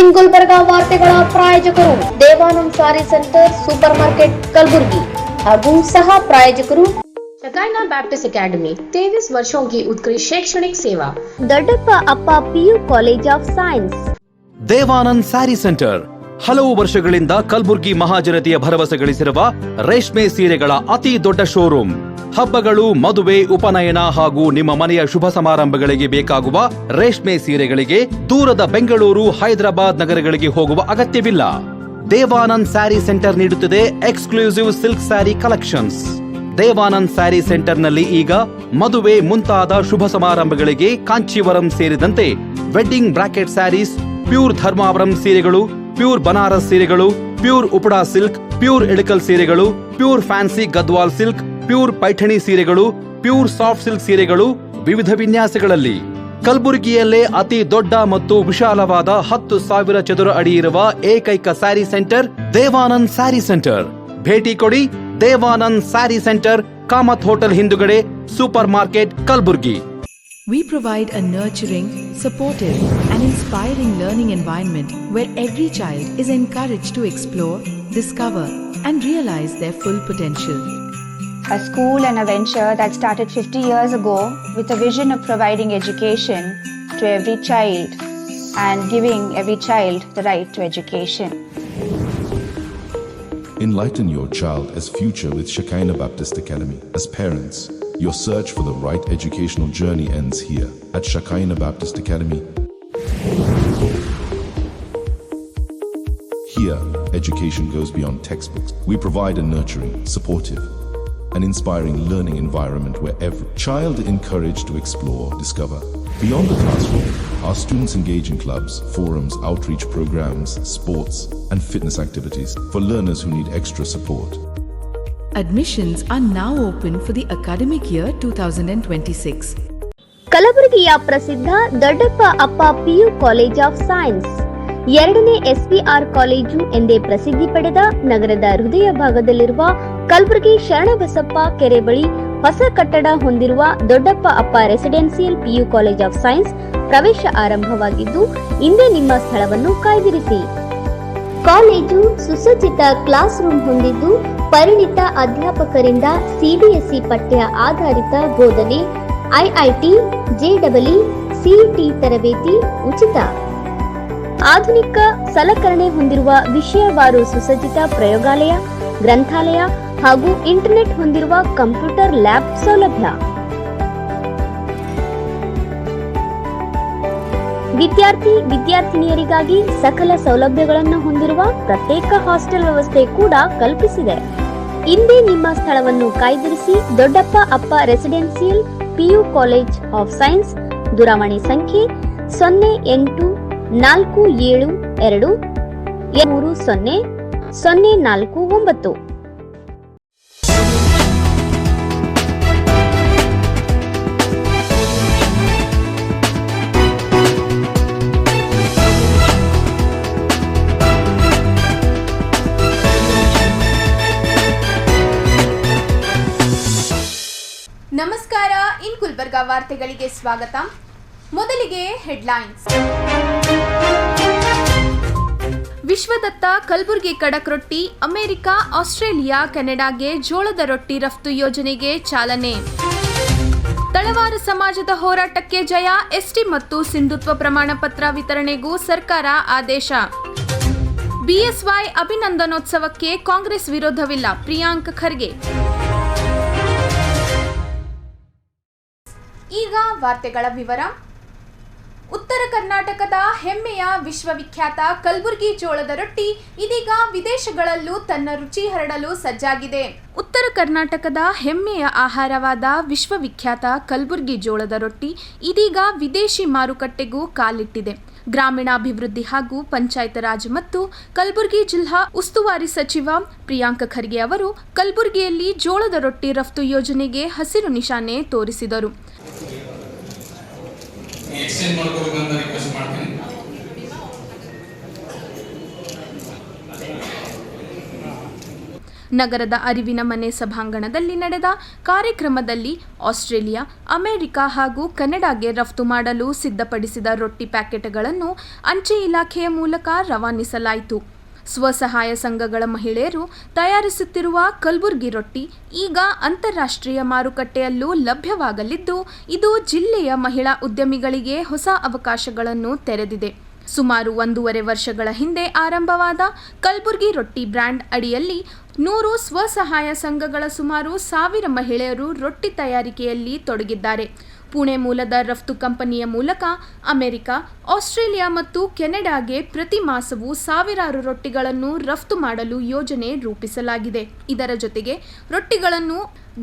ಇನ್ ಗುಲ್ಬರ್ಗಾ ವಾರ್ತೆಗಳ ಪ್ರಾಯೋಜಕರು ದೇವಾನಂದ್ ಸಾರಿ centre super market Kalaburagi ಹಾಗೂ सह प्रायोजकರು शकाइना बैप्टिस्ट अकेडमी 23 वर्षों की उत्कृष्ट शैक्षणिक सेवा दड्डप्पा अप्पा PU college of science Devanand sari centre ಹಲವು ವರ್ಷಗಳಿಂದ ಕಲಬುರ್ಗಿ ಮಹಾಜನತೆಯ ಭರವಸೆ ಗಳಿಸಿರುವ ರೇಷ್ಮೆ ಸೀರೆಗಳ ಅತಿ ದೊಡ್ಡ ಶೋರೂಮ್. ಹಬ್ಬಗಳು, ಮದುವೆ, ಉಪನಯನ ಹಾಗೂ ನಿಮ್ಮ ಮನೆಯ ಶುಭ ಸಮಾರಂಭಗಳಿಗೆ ಬೇಕಾಗುವ ರೇಷ್ಮೆ ಸೀರೆಗಳಿಗೆ ದೂರದ ಬೆಂಗಳೂರು, ಹೈದರಾಬಾದ್ ನಗರಗಳಿಗೆ ಹೋಗುವ ಅಗತ್ಯವಿಲ್ಲ. ದೇವಾನಂದ್ ಸ್ಯಾರಿ ಸೆಂಟರ್ ನೀಡುತ್ತಿದೆ exclusive silk sari collections. Devanand sari ಸೆಂಟರ್ನಲ್ಲಿ ಈಗ ಮದುವೆ ಮುಂತಾದ ಶುಭ ಸಮಾರಂಭಗಳಿಗೆ ಕಾಂಚೀವರಂ ಸೇರಿದಂತೆ wedding brocade saris, pure Dharmavaram ಸೀರೆಗಳು, ಪ್ಯೂರ್ ಬನಾರಸ್ ಸೀರೆಗಳು, pure Uppada silk, pure Ilkal ಸೀರೆಗಳು, pure fancy Gadwal silk, pure Paithani ಸೀರೆಗಳು, ಪ್ಯೂರ್ ಸಾಫ್ಟ್ ಸಿಲ್ಕ್ ಸೀರೆಗಳು ವಿವಿಧ ವಿನ್ಯಾಸಗಳಲ್ಲಿ. ಕಲಬುರಗಿಯಲ್ಲೇ ಅತಿ ದೊಡ್ಡ ಮತ್ತು ವಿಶಾಲವಾದ 10,000 ಚದುರ ಅಡಿ ಇರುವ ಏಕೈಕ ಸ್ಯಾರಿ ಸೆಂಟರ್ ದೇವಾನಂದ್ ಸ್ಯಾರಿ ಸೆಂಟರ್. ಭೇಟಿ ಕೊಡಿ. ದೇವಾನಂದ್ ಸ್ಯಾರಿ ಸೆಂಟರ್, ಕಾಮತ್ ಹೋಟೆಲ್ ಹಿಂದುಗಡೆ, supermarket, Kalaburagi. We provide a nurturing, supportive and inspiring learning environment where every child is encouraged to explore, discover and realize their full potential. A school and a venture that started 50 years ago with a vision of providing education to every child and giving every child the right to education. Enlighten your child as future with Shekinah Baptist Academy. As parents, your search for the right educational journey ends here at Shekinah Baptist Academy. Here, education goes beyond textbooks. We provide a nurturing, supportive, and inspiring learning environment where every child is encouraged to explore, discover. Beyond the classroom, our students engage in clubs, forums, outreach programs, sports, and fitness activities for learners who need extra support. Admissions are now open for the academic year 2026. ಕಲಬುರಗಿಯ ಪ್ರಸಿದ್ಧ ದೊಡ್ಡಪ್ಪ ಅಪ್ಪ PU college of science, ಎರಡನೇ SVR college ಎಂದೇ ಪ್ರಸಿದ್ಧಿ ಪಡೆದ ನಗರದ ಹೃದಯ ಭಾಗದಲ್ಲಿರುವ ಕಲಬುರಗಿ ಶರಣಬಸಪ್ಪ ಕೆರೆ ಬಳಿ ಹೊಸ ಕಟ್ಟಡ ಹೊಂದಿರುವ ದೊಡ್ಡಪ್ಪ ಅಪ್ಪ residential PU college of science ಪ್ರವೇಶ ಆರಂಭವಾಗಿದ್ದು, ಇಂದೇ ನಿಮ್ಮ ಸ್ಥಳವನ್ನು ಕಾಯ್ದಿರಿಸಿ. ಕಾಲೇಜು ಸುಸಜ್ಜಿತ ಕ್ಲಾಸ್ ರೂಮ್ ಹೊಂದಿದ್ದು, ಪರಿಣಿತ ಅಧ್ಯಾಪಕರಿಂದ CBSE ಪಠ್ಯ ಆಧಾರಿತ ಬೋಧನೆ, IIT, JEE, CET ತರಬೇತಿ ಉಚಿತ. ಆಧುನಿಕ ಸಲಕರಣೆ ಹೊಂದಿರುವ ವಿಷಯವಾರು ಸುಸಜ್ಜಿತ ಪ್ರಯೋಗಾಲಯ, ಗ್ರಂಥಾಲಯ ಹಾಗೂ ಇಂಟರ್ನೆಟ್ ಹೊಂದಿರುವ ಕಂಪ್ಯೂಟರ್ ಲ್ಯಾಬ್ ಸೌಲಭ್ಯ. ವಿದ್ಯಾರ್ಥಿನಿಯರಿಗಾಗಿ ಸಕಲ ಸೌಲಭ್ಯಗಳನ್ನು ಹೊಂದಿರುವ ಪ್ರತ್ಯೇಕ ಹಾಸ್ಟೆಲ್ ವ್ಯವಸ್ಥೆ ಕೂಡ ಕಲ್ಪಿಸಿದೆ. ಇಂದೇ ನಿಮ್ಮ ಸ್ಥಳವನ್ನು ಕಾಯ್ದಿರಿಸಿ. ದೊಡ್ಡಪ್ಪ ಅಪ್ಪ residential PU college of science. ದೂರವಾಣಿ ಸಂಖ್ಯೆ 0847230049. ನಮಸ್ಕಾರ. ಇನ್ ಗುಲ್ಬರ್ಗಾ ವಾರ್ತೆಗಳಿಗೆ ಸ್ವಾಗತ. ಮೊದಲಿಗೆ ಹೆಡ್ಲೈನ್ಸ್. ವಿಶ್ವದತ್ತ ಕಲಬುರ್ಗಿ ಖಡಕ್ ರೊಟ್ಟಿ, ಅಮೆರಿಕ, ಆಸ್ಟ್ರೇಲಿಯಾ, ಕೆನಡಾಗೆ ಜೋಳದ ರೊಟ್ಟಿ ರಫ್ತು ಯೋಜನೆಗೆ ಚಾಲನೆ. ತಳವಾರ ಸಮಾಜದ ಹೋರಾಟಕ್ಕೆ ಜಯ, ST ಮತ್ತು ಸಿಂಧುತ್ವ ಪ್ರಮಾಣ ಪತ್ರ ವಿತರಣೆಗೂ ಸರ್ಕಾರ ಆದೇಶ. BSY ಅಭಿನಂದನೋತ್ಸವಕ್ಕೆ ಕಾಂಗ್ರೆಸ್ ವಿರೋಧವಿಲ್ಲ, ಪ್ರಿಯಾಂಕ್ ಖರ್ಗೆ. ಈಗ ವಾರ್ತೆಗಳ ವಿವರ. ಉತ್ತರ ಕರ್ನಾಟಕದ ಹೆಮ್ಮೆಯ ವಿಶ್ವವಿಖ್ಯಾತ ಕಲಬುರ್ಗಿ ಜೋಳದ ರೊಟ್ಟಿ ಇದೀಗ ವಿದೇಶಗಳಲ್ಲೂ ತನ್ನ ರುಚಿ ಹರಡಲು ಸಜ್ಜಾಗಿದೆ. ಉತ್ತರ ಕರ್ನಾಟಕದ ಹೆಮ್ಮೆಯ ಆಹಾರವಾದ ವಿಶ್ವವಿಖ್ಯಾತ ಕಲಬುರ್ಗಿ ಜೋಳದ ರೊಟ್ಟಿ ಇದೀಗ ವಿದೇಶಿ ಮಾರುಕಟ್ಟೆಗೂ ಕಾಲಿಟ್ಟಿದೆ. ಗ್ರಾಮೀಣಾಭಿವೃದ್ಧಿ ಹಾಗೂ ಪಂಚಾಯತ್ ರಾಜ್ ಮತ್ತು ಕಲಬುರ್ಗಿ ಜಿಲ್ಲಾ ಉಸ್ತುವಾರಿ ಸಚಿವ ಪ್ರಿಯಾಂಕ್ ಖರ್ಗೆ ಅವರು ಕಲಬುರ್ಗಿಯಲ್ಲಿ ಜೋಳದ ರೊಟ್ಟಿ ರಫ್ತು ಯೋಜನೆಗೆ ಹಸಿರು ನಿಶಾನೆ ತೋರಿಸಿದರು. ನಗರದ ಅರಿವಿನ ಮನೆ ಸಭಾಂಗಣದಲ್ಲಿ ನಡೆದ ಕಾರ್ಯಕ್ರಮದಲ್ಲಿ ಆಸ್ಟ್ರೇಲಿಯಾ, ಅಮೆರಿಕ ಹಾಗೂ ಕೆನಡಾಗೆ ರಫ್ತು ಮಾಡಲು ಸಿದ್ಧಪಡಿಸಿದ ರೊಟ್ಟಿ ಪ್ಯಾಕೆಟ್ಗಳನ್ನು ಅಂಚೆ ಇಲಾಖೆಯ ಮೂಲಕ ರವಾನಿಸಲಾಯಿತು. ಸ್ವಸಹಾಯ ಸಂಘಗಳ ಮಹಿಳೆಯರು ತಯಾರಿಸುತ್ತಿರುವ ಕಲಬುರಗಿ ರೊಟ್ಟಿ ಈಗ ಅಂತಾರಾಷ್ಟ್ರೀಯ ಮಾರುಕಟ್ಟೆಯಲ್ಲೂ ಲಭ್ಯವಾಗಲಿದ್ದು, ಇದು ಜಿಲ್ಲೆಯ ಮಹಿಳಾ ಉದ್ಯಮಿಗಳಿಗೆ ಹೊಸ ಅವಕಾಶಗಳನ್ನು ತೆರೆದಿದೆ. ಸುಮಾರು 1.5 ವರ್ಷಗಳ ಹಿಂದೆ ಆರಂಭವಾದ ಕಲಬುರಗಿ ರೊಟ್ಟಿ ಬ್ರ್ಯಾಂಡ್ ಅಡಿಯಲ್ಲಿ 100 ಸ್ವಸಹಾಯ ಸಂಘಗಳ ಸುಮಾರು 1000 ಮಹಿಳೆಯರು ರೊಟ್ಟಿ ತಯಾರಿಕೆಯಲ್ಲಿ ತೊಡಗಿದ್ದಾರೆ. ಪುಣೆ ಮೂಲದ ರಫ್ತು ಕಂಪನಿಯ ಮೂಲಕ ಅಮೆರಿಕ, ಆಸ್ಟ್ರೇಲಿಯಾ ಮತ್ತು ಕೆನಡಾಗೆ ಪ್ರತಿ ಮಾಸವೂ ಸಾವಿರಾರು ರೊಟ್ಟಿಗಳನ್ನು ರಫ್ತು ಮಾಡಲು ಯೋಜನೆ ರೂಪಿಸಲಾಗಿದೆ. ಇದರ ಜೊತೆಗೆ ರೊಟ್ಟಿಗಳನ್ನು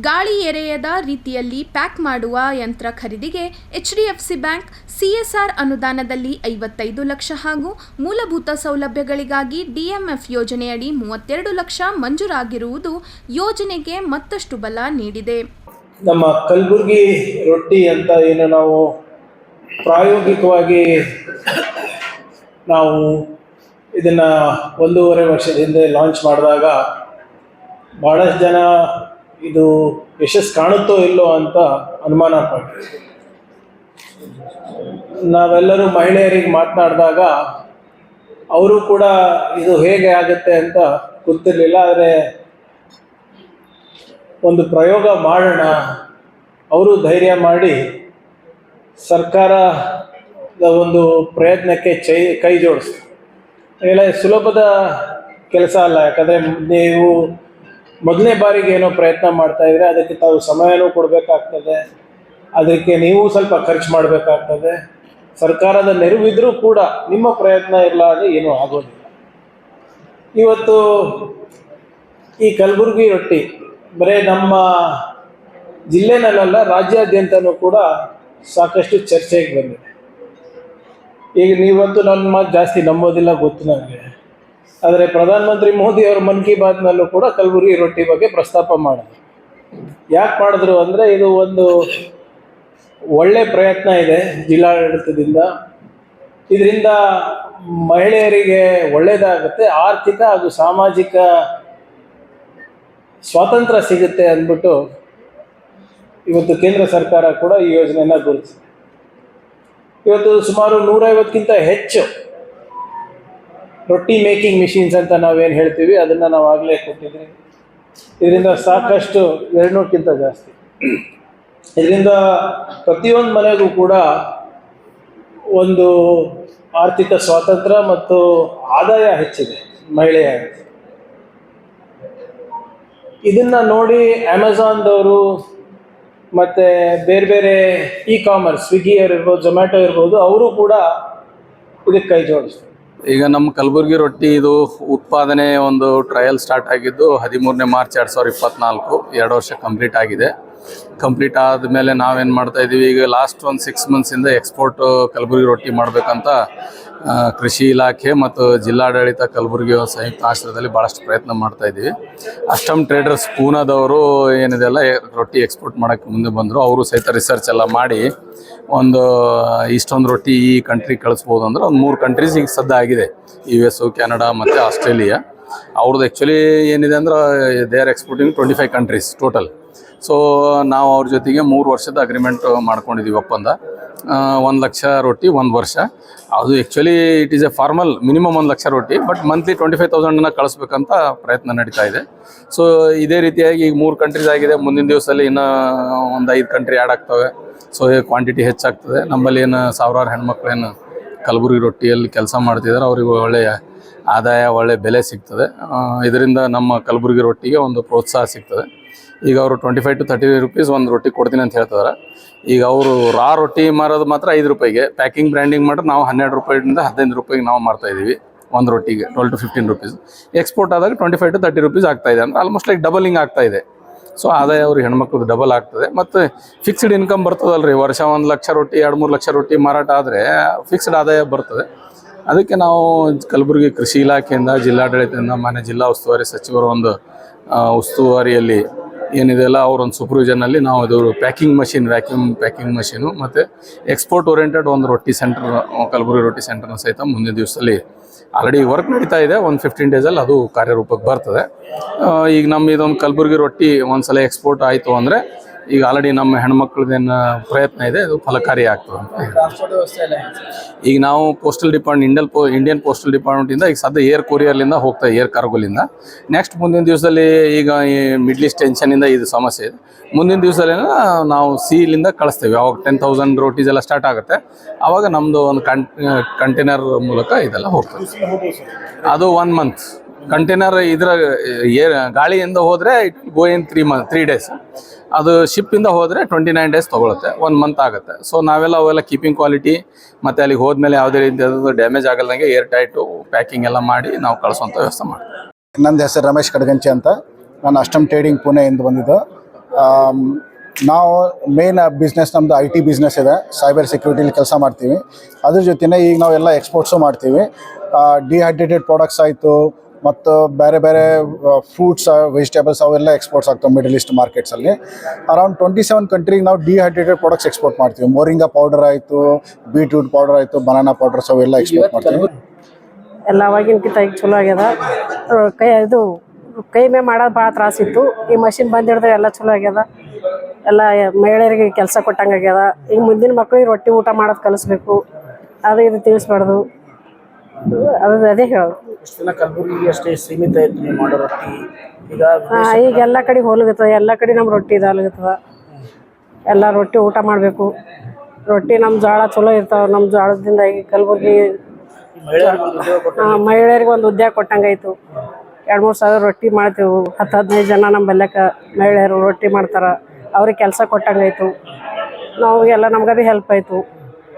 ಗಾಳಿ ಎರೆಯದ ರೀತಿಯಲ್ಲಿ ಪ್ಯಾಕ್ ಮಾಡುವ ಯಂತ್ರ ಖರೀದಿಗೆ HDFC ಬ್ಯಾಂಕ್ CSR ಅನುದಾನದಲ್ಲಿ 55 ಲಕ್ಷ ಹಾಗೂ ಮೂಲಭೂತ ಸೌಲಭ್ಯಗಳಿಗಾಗಿ DMF ಯೋಜನೆಯಡಿ 32 ಲಕ್ಷ ಮಂಜೂರಾಗಿರುವುದು ಯೋಜನೆಗೆ ಮತ್ತಷ್ಟು ಬಲ ನೀಡಿದೆ. ನಮ್ಮ ಕಲಬುರಗಿ ರೊಟ್ಟಿ ಅಂತ ಏನು ನಾವು ಪ್ರಾಯೋಗಿಕವಾಗಿ ನಾವು ಇದನ್ನು 1.5 ವರ್ಷದ ಹಿಂದೆ ಲಾಂಚ್ ಮಾಡಿದಾಗ ಭಾಳಷ್ಟು ಜನ ಇದು ಯಶಸ್ಸು ಕಾಣುತ್ತೋ ಇಲ್ಲೋ ಅಂತ ಅನುಮಾನ ಪಟ್ಟರು. ನಾವೆಲ್ಲರೂ ಮಹಿಳೆಯರಿಗೆ ಮಾತನಾಡಿದಾಗ ಅವರು ಕೂಡ ಇದು ಹೇಗೆ ಆಗುತ್ತೆ ಅಂತ ಗೊತ್ತಿರಲಿಲ್ಲ. ಆದರೆ ಒಂದು ಪ್ರಯೋಗ ಮಾಡೋಣ, ಅವರು ಧೈರ್ಯ ಮಾಡಿ ಸರ್ಕಾರದ ಒಂದು ಪ್ರಯತ್ನಕ್ಕೆ ಕೈ ಜೋಡಿಸ್ತಾರೆ. ಎಲ್ಲ ಸುಲಭದ ಕೆಲಸ ಅಲ್ಲ, ಯಾಕಂದರೆ ನೀವು ಮೊದಲನೇ ಬಾರಿಗೆ ಏನೋ ಪ್ರಯತ್ನ ಮಾಡ್ತಾಯಿದ್ರೆ ಅದಕ್ಕೆ ತಾವು ಸಮಯನೂ ಕೊಡಬೇಕಾಗ್ತದೆ, ಅದಕ್ಕೆ ನೀವು ಸ್ವಲ್ಪ ಖರ್ಚು ಮಾಡಬೇಕಾಗ್ತದೆ. ಸರ್ಕಾರದ ನೆರವಿದ್ರೂ ಕೂಡ ನಿಮ್ಮ ಪ್ರಯತ್ನ ಇರಲಾರ್ದೆ ಏನೂ ಆಗೋದಿಲ್ಲ. ಇವತ್ತು ಈ ಕಲಬುರಗಿ ರೊಟ್ಟಿ ಬರೀ ನಮ್ಮ ಜಿಲ್ಲೆನಲ್ಲ, ರಾಜ್ಯಾದ್ಯಂತನೂ ಕೂಡ ಸಾಕಷ್ಟು ಚರ್ಚೆಗೆ ಬಂದಿದೆ. ಈಗ ನೀವಂತೂ ನನ್ನ ಮಾತು ಜಾಸ್ತಿ ನಂಬೋದಿಲ್ಲ, ಗೊತ್ತು ನನಗೆ. ಆದರೆ ಪ್ರಧಾನಮಂತ್ರಿ ಮೋದಿ ಅವರು ಮನ್ ಕಿ ಬಾತ್ನಲ್ಲೂ ಕೂಡ ಕಲಬುರಗಿ ರೊಟ್ಟಿ ಬಗ್ಗೆ ಪ್ರಸ್ತಾಪ ಮಾಡಿದ್ರು. ಯಾಕೆ ಮಾಡಿದ್ರು ಅಂದರೆ ಇದು ಒಂದು ಒಳ್ಳೆ ಪ್ರಯತ್ನ ಇದೆ ಜಿಲ್ಲಾಡಳಿತದಿಂದ. ಇದರಿಂದ ಮಹಿಳೆಯರಿಗೆ ಒಳ್ಳೆಯದಾಗುತ್ತೆ, ಆರ್ಥಿಕ ಹಾಗೂ ಸಾಮಾಜಿಕ ಸ್ವಾತಂತ್ರ್ಯ ಸಿಗುತ್ತೆ ಅಂದ್ಬಿಟ್ಟು ಇವತ್ತು ಕೇಂದ್ರ ಸರ್ಕಾರ ಕೂಡ ಈ ಯೋಜನೆಯನ್ನು ಗುರುತಿಸಿದೆ. ಇವತ್ತು ಸುಮಾರು 150ಕ್ಕಿಂತ ಹೆಚ್ಚು ರೊಟ್ಟಿ ಮೇಕಿಂಗ್ ಮಿಷಿನ್ಸ್ ಅಂತ ನಾವೇನು ಹೇಳ್ತೀವಿ ಅದನ್ನು ನಾವು ಆಗಲೇ ಕೊಟ್ಟಿದ್ವಿ. ಇದರಿಂದ ಸಾಕಷ್ಟು 200ಕ್ಕಿಂತ ಜಾಸ್ತಿ. ಇದರಿಂದ ಪ್ರತಿಯೊಂದು ಮನೆಗೂ ಕೂಡ ಒಂದು ಆರ್ಥಿಕ ಸ್ವಾತಂತ್ರ್ಯ ಮತ್ತು ಆದಾಯ ಹೆಚ್ಚಿದೆ ಮಹಿಳೆಯರಿಗೆ. ಇದನ್ನು ನೋಡಿ ಅಮೆಝಾನ್ದವರು ಮತ್ತು ಬೇರೆ ಬೇರೆ ಇ-ಕಾಮರ್ಸ್, ಸ್ವಿಗ್ಗಿ ಇರ್ಬೋದು, ಝೊಮ್ಯಾಟೊ ಇರ್ಬೋದು, ಅವರು ಕೂಡ ಇದಕ್ಕೆ ಕೈ ಜೋಡಿಸ್ತಾರೆ. ಈಗ ನಮ್ಮ ಕಲಬುರಗಿ ರೊಟ್ಟಿ ಇದು ಉತ್ಪಾದನೆ ಒಂದು ಟ್ರಯಲ್ ಸ್ಟಾರ್ಟ್ ಆಗಿದ್ದು 13ನೇ ಮಾರ್ಚ್ 2024, 2 ವರ್ಷ ಕಂಪ್ಲೀಟ್ ಆಗಿದೆ. ಕಂಪ್ಲೀಟ್ ಆದಮೇಲೆ ನಾವೇನು ಮಾಡ್ತಾಯಿದ್ದೀವಿ, ಈಗ ಲಾಸ್ಟ್ ಒಂದು 6 ಮಂತ್ಸಿಂದ ಎಕ್ಸ್ಪೋರ್ಟ್ ಕಲಬುರಗಿ ರೊಟ್ಟಿ ಮಾಡಬೇಕಂತ ಕೃಷಿ ಇಲಾಖೆ ಮತ್ತು ಜಿಲ್ಲಾಡಳಿತ ಕಲಬುರಗಿ ಸಂಯುಕ್ತ ಆಶ್ರಯದಲ್ಲಿ ಭಾಳಷ್ಟು ಪ್ರಯತ್ನ ಮಾಡ್ತಾಯಿದ್ದೀವಿ. ಅಷ್ಟಮ್ ಟ್ರೇಡರ್ಸ್ ಪೂನಾದವರು ಏನಿದೆಲ್ಲ ರೊಟ್ಟಿ ಎಕ್ಸ್ಪೋರ್ಟ್ ಮಾಡೋಕ್ಕೆ ಮುಂದೆ ಬಂದರು. ಅವರು ಸಹಿತ ರಿಸರ್ಚ್ ಎಲ್ಲ ಮಾಡಿ ಒಂದು ಇಷ್ಟೊಂದು ರೊಟ್ಟಿ ಈ ಕಂಟ್ರಿಗೆ ಕಳಿಸ್ಬೋದು ಅಂದ್ರೆ ಒಂದು 3 ಕಂಟ್ರೀಸ್ ಈಗ ಸದ್ಯ ಆಗಿದೆ, US, ಕೆನಡಾ ಮತ್ತು ಆಸ್ಟ್ರೇಲಿಯಾ. ಅವ್ರದ್ದು ಆ್ಯಕ್ಚುಲಿ ಏನಿದೆ ಅಂದ್ರೆ they are exporting 25 countries total. So ನಾವು ಅವ್ರ ಜೊತೆಗೆ 3 ವರ್ಷದ ಅಗ್ರಿಮೆಂಟ್ ಮಾಡ್ಕೊಂಡಿದ್ದೀವಿ, ಒಪ್ಪಂದ. 1 ಲಕ್ಷ ರೊಟ್ಟಿ 1 ವರ್ಷ. ಅದು actually it is A formal minimum 1 lakh ರೊಟ್ಟಿ, ಬಟ್ ಮಂತ್ಲಿ 25,000 ಕಳಿಸ್ಬೇಕಂತ ಪ್ರಯತ್ನ ನಡೀತಾ ಇದೆ. ಸೊ ಇದೇ ರೀತಿಯಾಗಿ ಈಗ 3 ಕಂಟ್ರೀಸ್ ಆಗಿದೆ. ಮುಂದಿನ ದಿವಸದಲ್ಲಿ ಇನ್ನೂ ಒಂದು 5 ಕಂಟ್ರಿ ಆ್ಯಡ್ ಆಗ್ತವೆ. ಸೊ ಕ್ವಾಂಟಿಟಿ ಹೆಚ್ಚಾಗ್ತದೆ. ನಮ್ಮಲ್ಲಿ ಏನು ಸಾವಿರಾರು ಹೆಣ್ಮಕ್ಳು ಏನು ಕಲಬುರಗಿ ರೊಟ್ಟಿಯಲ್ಲಿ ಕೆಲಸ ಮಾಡ್ತಿದ್ದಾರೆ, ಅವ್ರಿಗೆ ಒಳ್ಳೆಯ ಆದಾಯ, ಒಳ್ಳೆಯ ಬೆಲೆ ಸಿಗ್ತದೆ. ಇದರಿಂದ ನಮ್ಮ ಕಲಬುರಗಿ ರೊಟ್ಟಿಗೆ ಒಂದು ಪ್ರೋತ್ಸಾಹ ಸಿಗ್ತದೆ. ಈಗ ಅವರು 25 to 30 rupees ಒಂದು ರೊಟ್ಟಿ ಕೊಡ್ತೀನಿ ಅಂತ ಹೇಳ್ತಿದ್ದಾರೆ. ಈಗ ಅವರು ರಾ ರೊಟ್ಟಿ ಮಾರೋದು ಮಾತ್ರ 5 ರೂಪಾಯಿಗೆ, ಪ್ಯಾಕಿಂಗ್ ಬ್ರ್ಯಾಂಡಿಂಗ್ ಮಾಡಿದ್ರೆ ನಾವು 12 ರೂಪಾಯಿಂದ 15 ರೂಪಾಯಿಗೆ ನಾವು ಮಾರ್ತಾಯಿದ್ದೀವಿ ಒಂದು ರೊಟ್ಟಿಗೆ, 12 to 15 rupees. ಎಕ್ಸ್ಪೋರ್ಟ್ ಆದಾಗ 25 to 30 rupees ಆಗ್ತಾಯಿದೆ, ಅಂದರೆ ಆಲ್ಮೋಸ್ಟ್ ಲೈಕ್ ಡಬಲಿಂಗ್ ಆಗ್ತಾಯಿದೆ. ಸೊ ಆದಾಯ ಅವ್ರಿಗೆ ಹೆಣ್ಮಕ್ಳದ್ದು ಡಬಲ್ ಆಗ್ತದೆ. ಮತ್ತು ಫಿಕ್ಸ್ಡ್ ಇನ್ಕಮ್ ಬರ್ತದಲ್ಲ ರೀ, ವರ್ಷ 1 ಲಕ್ಷ ರೊಟ್ಟಿ 2-3 ಲಕ್ಷ ರೊಟ್ಟಿ ಮಾರಾಟ ಆದರೆ ಫಿಕ್ಸ್ಡ್ ಆದಾಯ ಬರ್ತದೆ. ಅದಕ್ಕೆ ನಾವು ಕಲಬುರಗಿ ಕೃಷಿ ಇಲಾಖೆಯಿಂದ, ಜಿಲ್ಲಾಡಳಿತದಿಂದ, ಮಾನ್ಯ ಜಿಲ್ಲಾ ಉಸ್ತುವಾರಿ ಸಚಿವರ ಒಂದು ಉಸ್ತುವಾರಿಯಲ್ಲಿ ಏನಿದೆಲ್ಲ ಅವರೊಂದು ಸೂಪರ್ವಿಷನಲ್ಲಿ ನಾವು ಇದು packing machine, vacuum packing machine ಮತ್ತು ಎಕ್ಸ್ಪೋರ್ಟ್ ಓರಿಯೆಂಟೆಡ್ ಒಂದು ರೊಟ್ಟಿ ಸೆಂಟರ್, ಕಲಬುರಗಿ ರೊಟ್ಟಿ ಸೆಂಟರ್ನ ಸಹಿತ ಮುಂದಿನ ದಿವಸದಲ್ಲಿ ಆಲ್ರೆಡಿ ವರ್ಕ್ ನಡೀತಾ ಇದೆ. ಒಂದು 15 ಡೇಸಲ್ಲಿ ಅದು ಕಾರ್ಯರೂಪಕ್ಕೆ ಬರ್ತದೆ. ಈಗ ನಮ್ಮ ಇದೊಂದು ಕಲಬುರಗಿ ರೊಟ್ಟಿ ಒಂದ್ಸಲ ಎಕ್ಸ್ಪೋರ್ಟ್ ಆಯಿತು ಅಂದರೆ ಈಗ ಆಲ್ರೆಡಿ ನಮ್ಮ ಹೆಣ್ಮಕ್ಳದ್ದೇನು ಪ್ರಯತ್ನ ಇದೆ ಅದು ಫಲಕಾರಿ ಆಗ್ತದೆ ಅಂತ ಹೇಳಿ. ಈಗ ನಾವು ಪೋಸ್ಟಲ್ ಡಿಪಾರ್ಟ್ಮೆಂಟ್ ಇಂಡಿಯನ್ ಪೋಸ್ಟಲ್ ಡಿಪಾರ್ಟ್ಮೆಂಟಿಂದ ಈಗ ಸದ್ಯ ಏರ್ ಕೊರಿಯರ್ಲಿಂದ ಹೋಗ್ತಾ ಏರ್ ಕಾರ್ಗೋಲಿಂದ. ನೆಕ್ಸ್ಟ್ ಮುಂದಿನ ದಿವಸದಲ್ಲಿ ಈಗ ಈ ಮಿಡ್ಲ್ ಈಸ್ಟ್ ಟೆನ್ಷನಿಂದ ಇದು ಸಮಸ್ಯೆ ಇದೆ. ಮುಂದಿನ ದಿವಸದಲ್ಲಿ ನಾವು ಸೀಲಿಂದ ಕಳಿಸ್ತೇವೆ. ಅವಾಗ 10,000 ರೋಟೀಸ್ ಎಲ್ಲ ಸ್ಟಾರ್ಟ್ ಆಗುತ್ತೆ. ಆವಾಗ ನಮ್ಮದು ಒಂದು ಕಂಟೈನರ್ ಮೂಲಕ ಇದೆಲ್ಲ ಹೋಗ್ತದೆ. ಅದು 1 ಮಂತ್ ಕಂಟೈನರ್ ಇದರ ಗಾಳಿಯಿಂದ ಹೋದರೆ ಇಟ್ ಗೋ ಇನ್ 3 ಡೇಸ್. ಅದು ಶಿಪ್ಪಿಂದ ಹೋದರೆ 29 ಡೇಸ್ ತೊಗೊಳುತ್ತೆ, 1 ಮಂತ್ ಆಗುತ್ತೆ. ಸೊ ನಾವೆಲ್ಲ ಅವೆಲ್ಲ ಕೀಪಿಂಗ್ ಕ್ವಾಲಿಟಿ ಮತ್ತು ಅಲ್ಲಿಗೆ ಹೋದ್ಮೇಲೆ ಯಾವುದೇ ರೀತಿಯಾದ ಡ್ಯಾಮೇಜ್ ಆಗಲ್ದಂಗೆ ಏರ್ ಟೈಟು ಪ್ಯಾಕಿಂಗ್ ಎಲ್ಲ ಮಾಡಿ ನಾವು ಕಳಿಸೋಂಥ ವ್ಯವಸ್ಥೆ ಮಾಡ್ತೀವಿ. ನನ್ನ ಹೆಸರು ರಮೇಶ್ ಕಡಗಂಚಿ ಅಂತ. ನಾನು ಅಷ್ಟಮ್ ಟ್ರೇಡಿಂಗ್ ಪುಣೆಯಿಂದ ಬಂದಿದ್ದು. ನಾವು ಮೇನ್ ಬಿಸ್ನೆಸ್ ನಮ್ಮದು IT ಬಿಸ್ನೆಸ್ ಇದೆ. ಸೈಬರ್ ಸೆಕ್ಯೂರಿಟಿಲಿ ಕೆಲಸ ಮಾಡ್ತೀವಿ. ಅದ್ರ ಜೊತೆನೇ ಈಗ ನಾವೆಲ್ಲ ಎಕ್ಸ್ಪೋರ್ಟ್ಸು ಮಾಡ್ತೀವಿ. ಡಿಹೈಡ್ರೇಟೆಡ್ ಪ್ರಾಡಕ್ಟ್ಸ್ ಆಯಿತು ಮತ್ತು ಬೇರೆ ಬೇರೆ ಫ್ರೂಟ್ಸ್ ವೆಜಿಟೇಬಲ್ಸ್ ಅವೆಲ್ಲ ಎಕ್ಸ್ಪೋರ್ಟ್ಸ್ ಆಗ್ತವೆ ಮಿಡಲ್ ಈಸ್ಟ್ ಮಾರ್ಕೆಟ್ಸಲ್ಲಿ. ಅರೌಂಡ್ 27 ಕಂಟ್ರಿಗೆ ನಾವು ಡಿಹೈಡ್ರೇಟೆಡ್ ಪ್ರಾಡಕ್ಟ್ಸ್ ಎಕ್ಸ್ಪೋರ್ಟ್ ಮಾಡ್ತೀವಿ. ಮೋರಿಂಗಾ ಪೌಡರ್ ಆಯಿತು, ಬೀಟ್ರೂಟ್ ಪೌಡರ್ ಆಯಿತು, ಬನಾನಾ ಪೌಡರ್ಸ್ ಅವೆಲ್ಲ ಎಕ್ಸ್ಪೋರ್ಟ್ ಮಾಡ್ತೀವಿ. ಎಲ್ಲ ಅವಾಗಿನಕ್ಕಿಂತ ಈಗ ಚಲೋ ಆಗ್ಯದ. ಕೈ ಮೇ ಮಾಡೋದು ಭಾಳ ತ್ರಾಸಿತ್ತು. ಈ ಮಷಿನ್ ಬಂದಿಡ್ದೆ ಎಲ್ಲ ಚಲೋ ಆಗ್ಯದ. ಎಲ್ಲ ಮಹಿಳೆಯರಿಗೆ ಕೆಲಸ ಕೊಟ್ಟಂಗೆ ಆಗ್ಯದ. ಈಗ ಮುಂದಿನ ಮಕ್ಕಳಿಗೆ ರೊಟ್ಟಿ ಊಟ ಮಾಡೋದು ಕಲಿಸ್ಬೇಕು. ಅದು ಇದು ತಿಳಿಸ್ಬಾರ್ದು. ಅದೇ ಹೇಳೋದು. ಕಲಬುರಗಿ ಅಷ್ಟೇ ಸೀಮಿತ ಇತ್ತು ನೀವು ಮಾಡೋ ರೊಟ್ಟಿ. ಈಗ ಎಲ್ಲ ಕಡೆ ಹೋಲಗತ್ತದ. ಎಲ್ಲ ಕಡೆ ನಮ್ಮ ರೊಟ್ಟಿ ಇದಾಗತ್ತದ. ಎಲ್ಲ ರೊಟ್ಟಿ ಊಟ ಮಾಡಬೇಕು. ರೊಟ್ಟಿ ನಮ್ಮ ಜೋಳ ಚಲೋ ಇರ್ತಾವೆ. ನಮ್ಮ ಜೋಳದಿಂದ ಈಗ ಕಲಬುರಗಿ ಮಹಿಳೆಯರಿಗೆ ಒಂದು ಉದ್ಯೋಗ ಕೊಟ್ಟಂಗಾಯ್ತು. 2-3 ಸಾವಿರ ರೊಟ್ಟಿ ಮಾಡ್ತೇವೆ. 10-15 ಜನ ನಮ್ಮ ಬಲ್ಯಕ ಮಹಿಳೆಯರು ರೊಟ್ಟಿ ಮಾಡ್ತಾರೆ. ಅವ್ರಿಗೆ ಕೆಲಸ ಕೊಟ್ಟಂಗಾಯ್ತು. ನಾವೆಲ್ಲ ನಮ್ಗೆ ಭೀ ಹೆಲ್ಪ್ ಆಯಿತು.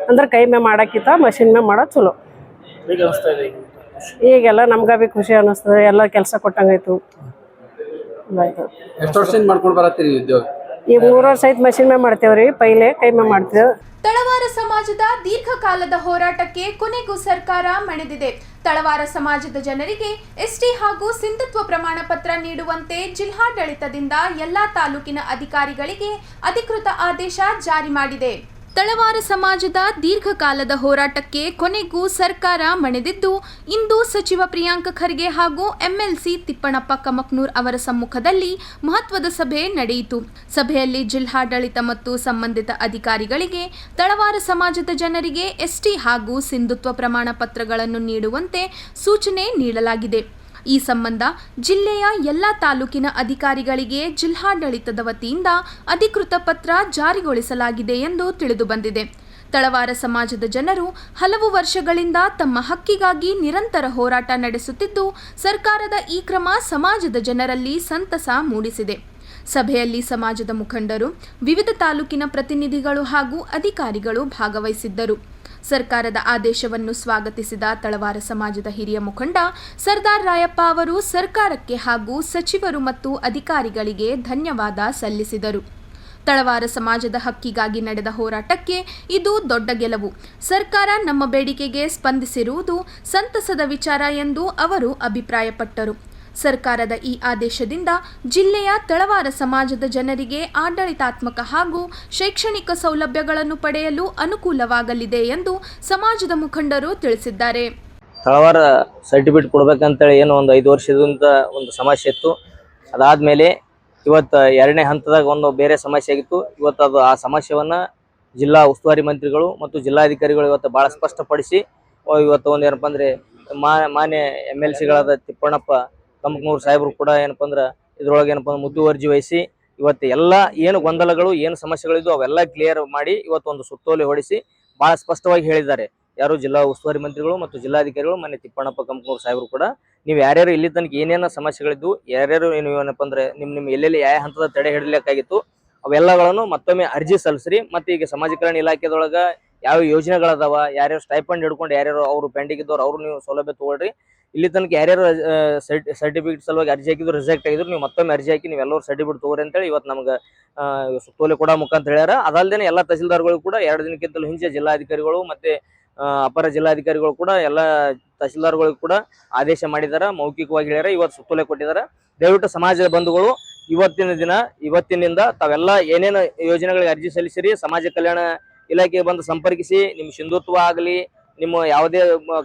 ಅಂದ್ರೆ ಕೈ ಮೇ ಮಾಡೋಕ್ಕಿಂತ ಮಷಿನ್ ಮೇ ಮಾಡೋದು ಚಲೋ. ಈಗೆಲ್ಲ ನಮ್ಗೆ ಭೀ ಖುಷಿ ಅನ್ನಿಸ್ತದೆ. ಎಲ್ಲ ಕೆಲಸ ಕೊಟ್ಟಂಗಾಯ್ತು. ಎಷ್ಟು ವರ್ಷದಿಂದ ಮಾಡ್ಕೊಂಡು ಬರತ್ತೀರಿ ಉದ್ಯೋಗ? ಈಗ 3 ವರ್ಷ ಆಯ್ತು ಮಷಿನ್ ಮೇ ಮಾಡ್ತೇವ್ರಿ. ಪೈಲೆ ಕೈ ಮೇ ಮಾಡ್ತೇವೆ. ತಳವಾರ ಸಮಾಜದ ದೀರ್ಘಕಾಲದ ಹೋರಾಟಕ್ಕೆ ಕೊನೆಗೂ ಸರ್ಕಾರ ಮಣಿದಿದೆ. ತಳವಾರ ಸಮಾಜದ ಜನರಿಗೆ ಎಸ್ಟಿ ಹಾಗೂ ಸಿಂಧುತ್ವ ಪ್ರಮಾಣ ಪತ್ರ ನೀಡುವಂತೆ ಜಿಲ್ಲಾಡಳಿತದಿಂದ ಎಲ್ಲಾ ತಾಲೂಕಿನ ಅಧಿಕಾರಿಗಳಿಗೆ ಅಧಿಕೃತ ಆದೇಶ ಜಾರಿ ಮಾಡಿದೆ. ತಳವಾರ ಸಮಾಜದ ದೀರ್ಘಕಾಲದ ಹೋರಾಟಕ್ಕೆ ಕೊನೆಗೂ ಸರ್ಕಾರ ಮಣಿದಿದ್ದು, ಇಂದು ಸಚಿವ ಪ್ರಿಯಾಂಕ ಖರ್ಗೆ ಹಾಗೂ MLC ತಿಪ್ಪಣಪ್ಪ ಕಮಕ್ನೂರ್ ಅವರ ಸಮ್ಮುಖದಲ್ಲಿ ಮಹತ್ವದ ಸಭೆ ನಡೆಯಿತು. ಸಭೆಯಲ್ಲಿ ಜಿಲ್ಲಾಡಳಿತ ಮತ್ತು ಸಂಬಂಧಿತ ಅಧಿಕಾರಿಗಳಿಗೆ ತಳವಾರ ಸಮಾಜದ ಜನರಿಗೆ ಎಸ್ಟಿ ಹಾಗೂ ಸಿಂಧುತ್ವ ಪ್ರಮಾಣ ಪತ್ರಗಳನ್ನು ನೀಡುವಂತೆ ಸೂಚನೆ ನೀಡಲಾಗಿದೆ. ಈ ಸಂಬಂಧ ಜಿಲ್ಲೆಯ ಎಲ್ಲ ತಾಲೂಕಿನ ಅಧಿಕಾರಿಗಳಿಗೆ ಜಿಲ್ಲಾಡಳಿತದ ವತಿಯಿಂದ ಅಧಿಕೃತ ಪತ್ರ ಜಾರಿಗೊಳಿಸಲಾಗಿದೆ ಎಂದು ತಿಳಿದುಬಂದಿದೆ. ತಳವಾರ ಸಮಾಜದ ಜನರು ಹಲವು ವರ್ಷಗಳಿಂದ ತಮ್ಮ ಹಕ್ಕಿಗಾಗಿ ನಿರಂತರ ಹೋರಾಟ ನಡೆಸುತ್ತಿದ್ದು, ಸರ್ಕಾರದ ಈ ಕ್ರಮ ಸಮಾಜದ ಜನರಲ್ಲಿ ಸಂತಸ ಮೂಡಿಸಿದೆ. ಸಭೆಯಲ್ಲಿ ಸಮಾಜದ ಮುಖಂಡರು, ವಿವಿಧ ತಾಲೂಕಿನ ಪ್ರತಿನಿಧಿಗಳು ಹಾಗೂ ಅಧಿಕಾರಿಗಳು ಭಾಗವಹಿಸಿದ್ದರು. ಸರ್ಕಾರದ ಆದೇಶವನ್ನು ಸ್ವಾಗತಿಸಿದ ತಳವಾರ ಸಮಾಜದ ಹಿರಿಯ ಮುಖಂಡ ಸರ್ದಾರ್ ರಾಯಪ್ಪ ಅವರು ಸರ್ಕಾರಕ್ಕೆ ಹಾಗೂ ಸಚಿವರು ಮತ್ತು ಅಧಿಕಾರಿಗಳಿಗೆ ಧನ್ಯವಾದ ಸಲ್ಲಿಸಿದರು. ತಳವಾರ ಸಮಾಜದ ಹಕ್ಕಿಗಾಗಿ ನಡೆದ ಹೋರಾಟಕ್ಕೆ ಇದು ದೊಡ್ಡ ಗೆಲುವು. ಸರ್ಕಾರ ನಮ್ಮ ಬೇಡಿಕೆಗೆ ಸ್ಪಂದಿಸಿರುವುದು ಸಂತಸದ ವಿಚಾರ ಎಂದು ಅವರು ಅಭಿಪ್ರಾಯಪಟ್ಟರು. ಸರ್ಕಾರದ ಈ ಆದೇಶದಿಂದ ಜಿಲ್ಲೆಯ ತಳವಾರ ಸಮಾಜದ ಜನರಿಗೆ ಆಡಳಿತಾತ್ಮಕ ಹಾಗೂ ಶೈಕ್ಷಣಿಕ ಸೌಲಭ್ಯಗಳನ್ನು ಪಡೆಯಲು ಅನುಕೂಲವಾಗಲಿದೆ ಎಂದು ಸಮಾಜದ ಮುಖಂಡರು ತಿಳಿಸಿದ್ದಾರೆ. ತಳವಾರ ಸರ್ಟಿಫಿಕೇಟ್ ಕೊಡ್ಬೇಕಂತೇಳಿ ಏನು ಒಂದು 5 ವರ್ಷದಿಂದ ಒಂದು ಸಮಸ್ಯೆ ಇತ್ತು. ಅದಾದಮೇಲೆ ಇವತ್ತು 2ನೇ ಹಂತದಾಗ ಒಂದು ಬೇರೆ ಸಮಸ್ಯೆ ಆಗಿತ್ತು. ಇವತ್ತು ಅದು ಆ ಸಮಸ್ಯೆಯನ್ನು ಜಿಲ್ಲಾ ಉಸ್ತುವಾರಿ ಮಂತ್ರಿಗಳು ಮತ್ತು ಜಿಲ್ಲಾಧಿಕಾರಿಗಳು ಇವತ್ತು ಭಾಳ ಸ್ಪಷ್ಟಪಡಿಸಿ ಇವತ್ತು ಒಂದು ಏನಪ್ಪ ಅಂದರೆ ಮಾನ್ಯ MLCಗಳಾದ ತಿಪ್ಪಣ್ಣಪ್ಪ ಕಮಕ್ನೂರ್ ಸಾಹೇಬರು ಕೂಡ ಏನಪ್ಪ ಅಂದ್ರೆ ಇದ್ರೊಳಗೆ ಏನಪ್ಪ ಅಂದ್ರೆ ಮುತುವರ್ಜಿ ವಹಿಸಿ ಇವತ್ತು ಎಲ್ಲ ಏನು ಗೊಂದಲಗಳು ಏನು ಸಮಸ್ಯೆಗಳಿದ್ದು ಅವೆಲ್ಲ ಕ್ಲಿಯರ್ ಮಾಡಿ ಇವತ್ತು ಒಂದು ಸುತ್ತೋಲೆ ಹೊಡಿಸಿ ಭಾಳ ಸ್ಪಷ್ಟವಾಗಿ ಹೇಳಿದ್ದಾರೆ. ಯಾರು ಜಿಲ್ಲಾ ಉಸ್ತುವಾರಿ ಮಂತ್ರಿಗಳು ಮತ್ತು ಜಿಲ್ಲಾಧಿಕಾರಿಗಳು ಮೊನ್ನೆ ತಿಪ್ಪಣ್ಣಪ್ಪ ಕಮಕ್ನೂರ್ ಸಾಹೇಬರು ಕೂಡ ನೀವು ಯಾರ್ಯಾರು ಇಲ್ಲಿ ತನಕ ಏನೇನು ಸಮಸ್ಯೆಗಳಿದ್ದು ಯಾರ್ಯಾರು ಏನಪ್ಪ ಅಂದ್ರೆ ನಿಮ್ಮ ಎಲ್ಲೆಲ್ಲಿ ಯಾವ ಹಂತದ ತಡೆ ಹಿಡಲಿಕ್ಕಾಗಿತ್ತು ಅವೆಲ್ಲಗಳನ್ನು ಮತ್ತೊಮ್ಮೆ ಅರ್ಜಿ ಸಲ್ಲಿಸ್ರಿ. ಮತ್ತು ಈಗ ಸಮಾಜ ಕಲ್ಯಾಣ ಇಲಾಖೆದೊಳಗೆ ಯಾವ ಯೋಜನೆಗಳದಾವ, ಯಾರ್ಯಾರು ಸ್ಟೈಪಂಡ್ ಹಿಡ್ಕೊಂಡು ಯಾರ್ಯಾರು ಅವರು ಪೆಂಡಿಂಗ್ ಇದ್ದವ್ರು ಅವರು ನೀವು ಸೌಲಭ್ಯ ತೊಗೊಳ್ರಿ. ಇಲ್ಲಿ ತನಕ ಯಾರ್ಯಾರು ಸರ್ಟಿಫಿಕೇಟ್ ಸಲುವಾಗಿ ಅರ್ಜಿ ಹಾಕಿದ್ರು ರಿಜೆಕ್ಟ್ ಆಗಿದ್ರು ನೀವು ಮತ್ತೊಮ್ಮೆ ಅರ್ಜಿ ಹಾಕಿ ನೀವೆಲ್ಲರೂ ಸರ್ಟಿಫಿಕೇಟ್ ತೊಗೊರಿ ಅಂತೇಳಿ ಇವತ್ತು ನಮ್ಗೆ ಸುತ್ತೋಲೆ ಕೊಡೋ ಮುಖಾಂತರ ಹೇಳ್ಯಾರ. ಅದಲ್ಲದೆ ಎಲ್ಲ ತಹಸೀಲ್ದಾರ್ಗಳು ಕೂಡ 2 ದಿನಕ್ಕಿಂತಲೂ ಹಿಂಚೆ ಜಿಲ್ಲಾಧಿಕಾರಿಗಳು ಮತ್ತು ಅಪರ ಜಿಲ್ಲಾಧಿಕಾರಿಗಳು ಕೂಡ ಎಲ್ಲ ತಹಸೀಲ್ದಾರ್ಗಳಿಗೂ ಕೂಡ ಆದೇಶ ಮಾಡಿದ್ದಾರೆ, ಮೌಖಿಕವಾಗಿ ಹೇಳ್ಯಾರ, ಇವತ್ತು ಸುತ್ತೋಲೆ ಕೊಟ್ಟಿದ್ದಾರೆ. ದಯವಿಟ್ಟು ಸಮಾಜದ ಬಂಧುಗಳು ಇವತ್ತಿನಿಂದ ತಾವೆಲ್ಲ ಏನೇನು ಯೋಜನೆಗಳಿಗೆ ಅರ್ಜಿ ಸಲ್ಲಿಸಿರಿ ಸಮಾಜ ಕಲ್ಯಾಣ ಇಲಾಖೆಗೆ ಬಂದು ಸಂಪರ್ಕಿಸಿ. ನಿಮ್ಮ ಸಿಂಧುತ್ವ ಆಗಲಿ ನಿಮ್ಮ ಯಾವುದೇ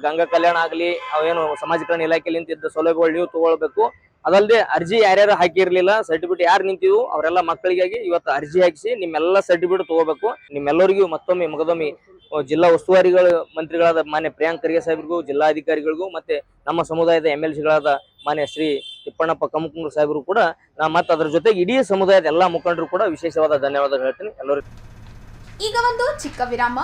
ಗಂಗಾ ಕಲ್ಯಾಣ ಆಗಲಿ ಅವೇನು ಸಮಾಜ ಕಲ್ಯಾಣ ಇಲಾಖೆಯಲ್ಲಿ ಇದ್ದ ಸೌಲಭ್ಯಗಳು ನೀವು ತಗೊಳ್ಬೇಕು. ಅದಲ್ಲದೆ ಅರ್ಜಿ ಯಾರ್ಯಾರು ಹಾಕಿರ್ಲಿಲ್ಲ, ಸರ್ಟಿಫಿಕೇಟ್ ಯಾರು ನಿಂತಿದ್ವು ಅವರೆಲ್ಲ ಮಕ್ಕಳಿಗಾಗಿ ಇವತ್ತು ಅರ್ಜಿ ಹಾಕಿಸಿ ನಿಮ್ಮೆಲ್ಲ ಸರ್ಟಿಫಿಕೇಟ್ ತಗೋಬೇಕು. ನಿಮ್ಮೆಲ್ಲರಿಗೂ ಮತ್ತೊಮ್ಮೆ ಮಗದೊಮ್ಮೆ ಜಿಲ್ಲಾ ಉಸ್ತುವಾರಿಗಳು ಮಂತ್ರಿಗಳಾದ ಮಾನ್ಯ ಪ್ರಿಯಾಂಕ್ ಖರ್ಗೆ ಸಾಹೇಬ್ರಿಗೂ, ಜಿಲ್ಲಾಧಿಕಾರಿಗಳಿಗೂ ಮತ್ತೆ ನಮ್ಮ ಸಮುದಾಯದ MLCಗಳಾದ ಮಾನ್ಯ ಶ್ರೀ ತಿಪ್ಪಣ್ಣಪ್ಪ ಕಮ್ಮಕೂರು ಸಾಹೇಬರು ಕೂಡ ಮತ್ತೆ ಅದರ ಜೊತೆಗೆ ಇಡೀ ಸಮುದಾಯದ ಎಲ್ಲಾ ಮುಖಂಡರು ಕೂಡ ವಿಶೇಷವಾದ ಧನ್ಯವಾದ ಹೇಳ್ತೀನಿ ಎಲ್ಲರಿಗೂ. ಈಗ ಒಂದು ಚಿಕ್ಕ ವಿರಾಮ.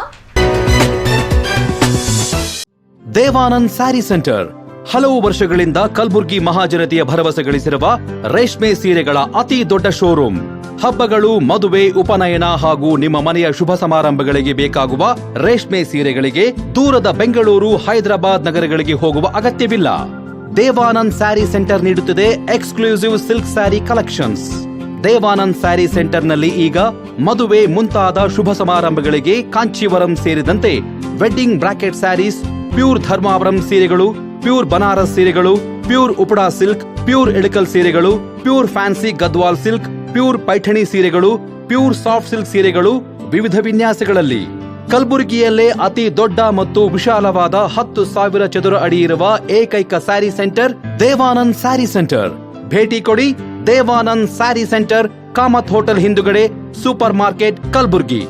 ದೇವಾನಂದ್ ಸ್ಯಾರಿ ಸೆಂಟರ್ ಹಲವು ವರ್ಷಗಳಿಂದ ಕಲಬುರ್ಗಿ ಮಹಾಜನತೆಯ ಭರವಸೆ ಗಳಿಸಿರುವ ರೇಷ್ಮೆ ಸೀರೆಗಳ ಅತಿ ದೊಡ್ಡ ಶೋರೂಮ್. ಹಬ್ಬಗಳು, ಮದುವೆ, ಉಪನಯನ ಹಾಗೂ ನಿಮ್ಮ ಮನೆಯ ಶುಭ ಸಮಾರಂಭಗಳಿಗೆ ಬೇಕಾಗುವ ರೇಷ್ಮೆ ಸೀರೆಗಳಿಗೆ ದೂರದ ಬೆಂಗಳೂರು, ಹೈದರಾಬಾದ್ ನಗರಗಳಿಗೆ ಹೋಗುವ ಅಗತ್ಯವಿಲ್ಲ. ದೇವಾನಂದ್ ಸ್ಯಾರಿ ಸೆಂಟರ್ ನೀಡುತ್ತಿದೆ exclusive silk sari collections. Devanand sari ಸೆಂಟರ್ನಲ್ಲಿ ಈಗ ಮದುವೆ ಮುಂತಾದ ಶುಭ ಸಮಾರಂಭಗಳಿಗೆ ಕಾಂಚೀವರಂ ಸೇರಿದಂತೆ wedding brocade saris, pure Dharmavaram ಸೀರೆಗಳು, ಪ್ಯೂರ್ ಬನಾರಸ್ ಸೀರೆಗಳು, pure Uppada silk, pure Ilkal ಸೀರೆಗಳು, pure fancy Gadwal silk, pure Paithani ಸೀರೆಗಳು, ಪ್ಯೂರ್ ಸಾಫ್ಟ್ ಸಿಲ್ಕ್ ಸೀರೆಗಳು ವಿವಿಧ ವಿನ್ಯಾಸಗಳಲ್ಲಿ. ಕಲಬುರಗಿಯಲ್ಲೇ ಅತಿ ದೊಡ್ಡ ಮತ್ತು ವಿಶಾಲವಾದ 10,000 ಚದುರ ಅಡಿ ಇರುವ ಏಕೈಕ ಸ್ಯಾರಿ ಸೆಂಟರ್ ದೇವಾನಂದ್ ಸ್ಯಾರಿ ಸೆಂಟರ್. ಭೇಟಿ ಕೊಡಿ. ದೇವಾನಂದ್ ಸ್ಯಾರಿ ಸೆಂಟರ್, ಕಾಮತ್ ಹೋಟೆಲ್ ಹಿಂದುಗಡೆ, supermarket, Kalaburagi.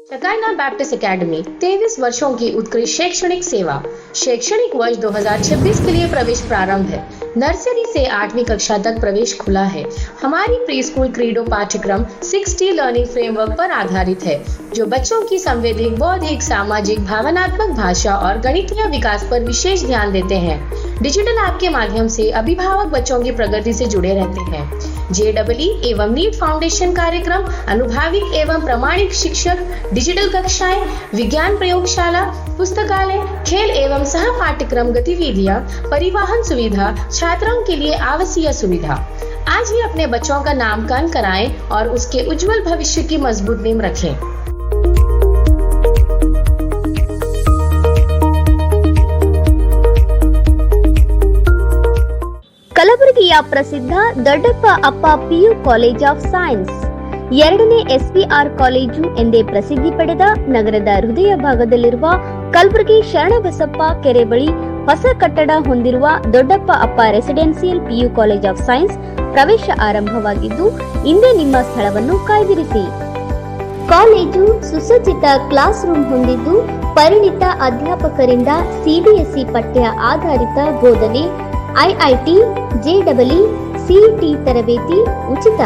Sakina Baptist academy 23 वर्षों की उत्कृष्ट शैक्षणिक सेवा। शैक्षणिक वर्ष 2026 के लिए प्रवेश प्रारंभ है। नर्सरी से 8वीं कक्षा तक प्रवेश खुला है। हमारी प्री स्कूल क्रीडो पाठ्यक्रम 6T लर्निंग फ्रेमवर्क पर आधारित है, जो बच्चों की संवैधिक, बौद्धिक, सामाजिक, भावनात्मक, भाषा और गणितीय विकास पर विशेष ध्यान देते हैं। डिजिटल ऐप के माध्यम से अभिभावक बच्चों की प्रगति से जुड़े रहते हैं। JEE एवं नीट फाउंडेशन कार्यक्रम, अनुभवी एवं प्रमाणिक शिक्षक, डिजिटल कक्षाएं, विज्ञान प्रयोगशाला, पुस्तकालय, खेल एवं सह पाठ्यक्रम गतिविधियां, परिवहन सुविधा, छात्रों के लिए आवासीय सुविधा। आज ही अपने बच्चों का नामकरण कराएं और उसके उज्जवल भविष्य की मजबूत नींव रखें। ಕಲಬುರಗಿಯ ಪ್ರಸಿದ್ಧ ದೊಡ್ಡಪ್ಪ ಅಪ್ಪ PU ಕಾಲೇಜ್ ಆಫ್ ಸೈನ್ಸ್, 2ನೇ SPR ಕಾಲೇಜು ಎಂದೇ ಪ್ರಸಿದ್ಧಿ ಪಡೆದ ನಗರದ ಹೃದಯ ಭಾಗದಲ್ಲಿರುವ ಕಲಬುರಗಿ ಶರಣಬಸಪ್ಪ ಕೆರೆ ಬಳಿ ಹೊಸ ಕಟ್ಟಡ ಹೊಂದಿರುವ ದೊಡ್ಡಪ್ಪ ಅಪ್ಪ residential PU college of science ಪ್ರವೇಶ ಆರಂಭವಾಗಿದ್ದು, ಇಂದೇ ನಿಮ್ಮ ಸ್ಥಳವನ್ನು ಕಾಯ್ದಿರಿಸಿ. ಕಾಲೇಜು ಸುಸಜ್ಜಿತ ಕ್ಲಾಸ್ ರೂಮ್ ಹೊಂದಿದ್ದು, ಪರಿಣಿತ ಅಧ್ಯಾಪಕರಿಂದ CBSE ಪಠ್ಯ ಆಧಾರಿತ ಬೋಧನೆ, IIT, JEE, CET ತರಬೇತಿ ಉಚಿತ.